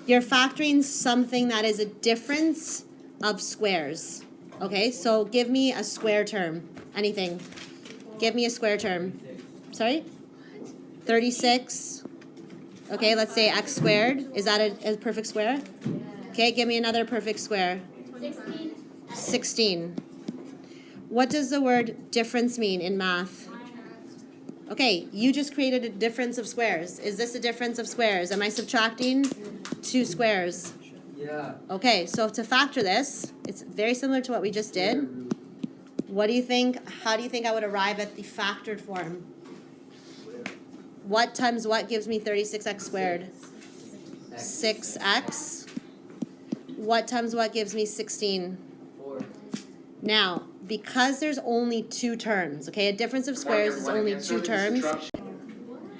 You're factoring something that is a difference of squares. Okay, so give me a square term. Anything. Give me a square term. Sorry? 36. Okay, let's say x squared. Is that a perfect square? Okay, give me another perfect square. 16. What does the word difference mean in math? Okay, you just created a difference of squares. Is this a difference of squares? Am I subtracting 2 squares? Yeah. Okay, so to factor this, it's very similar to what we just did. What do you think? How do you think I would arrive at the factored form? What times what gives me 36x squared? 6x. What times what gives me 16? 4. Now, because there's only 2 terms, okay, a difference of squares is only 2 terms.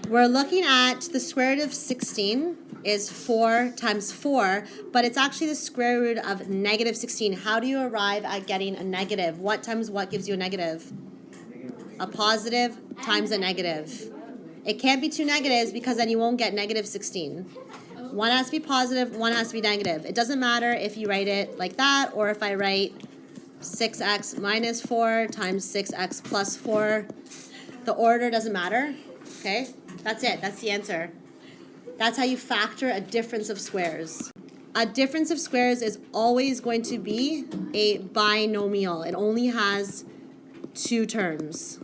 We're looking at the square root of 16 is 4 times 4, but it's actually the square root of negative 16. How do you arrive at getting a negative? What times what gives you a negative? A positive times a negative. It can't be 2 negatives because then you won't get negative 16. One has to be positive, one has to be negative. It doesn't matter if you write it like that or if I write 6x minus 4 times 6x plus 4. The order doesn't matter, okay? That's it, that's the answer. That's how you factor a difference of squares. A difference of squares is always going to be a binomial. It only has 2 terms.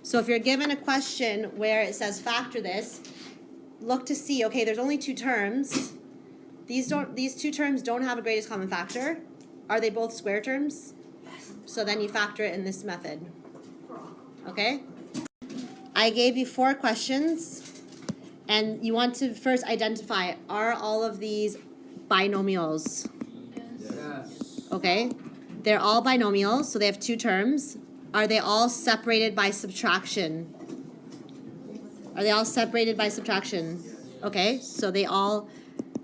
So if you're given a question where it says factor this, look to see, okay, there's only 2 terms. These 2 terms don't have a greatest common factor. Are they both square terms? So then you factor it in this method. Okay? I gave you 4 questions, and you want to first identify, are all of these binomials? Yes. Okay? They're all binomials, so they have 2 terms. Are they all separated by subtraction? Are they all separated by subtraction? Okay, so they all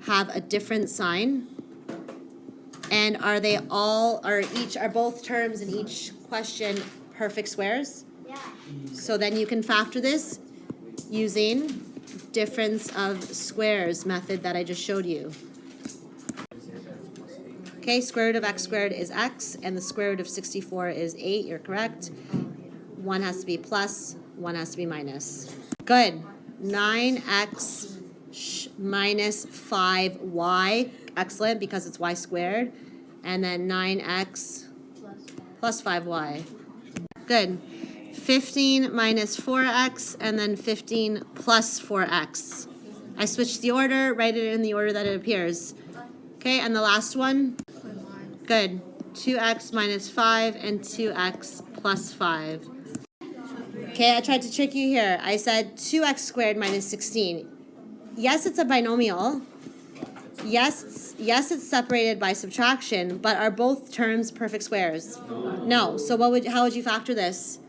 have a different sign. And are both terms in each question perfect squares? Yeah. So then you can factor this using difference of squares method that I just showed you. Okay, square root of x squared is x, and the square root of 64 is 8. You're correct. One has to be plus, one has to be minus. Good. 9x minus 5y. Excellent, because it's y squared. And then 9x plus 5y. Good. 15 minus 4x, and then 15 plus 4x. I switched the order, write it in the order that it appears. Okay, and the last one? Good. 2x minus 5 and 2x plus 5. Okay, I tried to trick you here. I said 2x squared minus 16. Yes, it's a binomial. Yes, it's separated by subtraction, but are both terms perfect squares? No. So how would you factor this?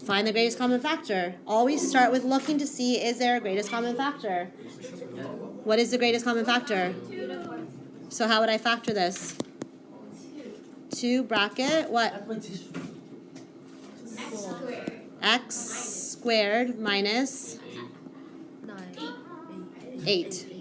Find the greatest common factor. Always start with looking to see, is there a greatest common factor? What is the greatest common factor? So how would I factor this? 2 bracket, what? X squared minus 8.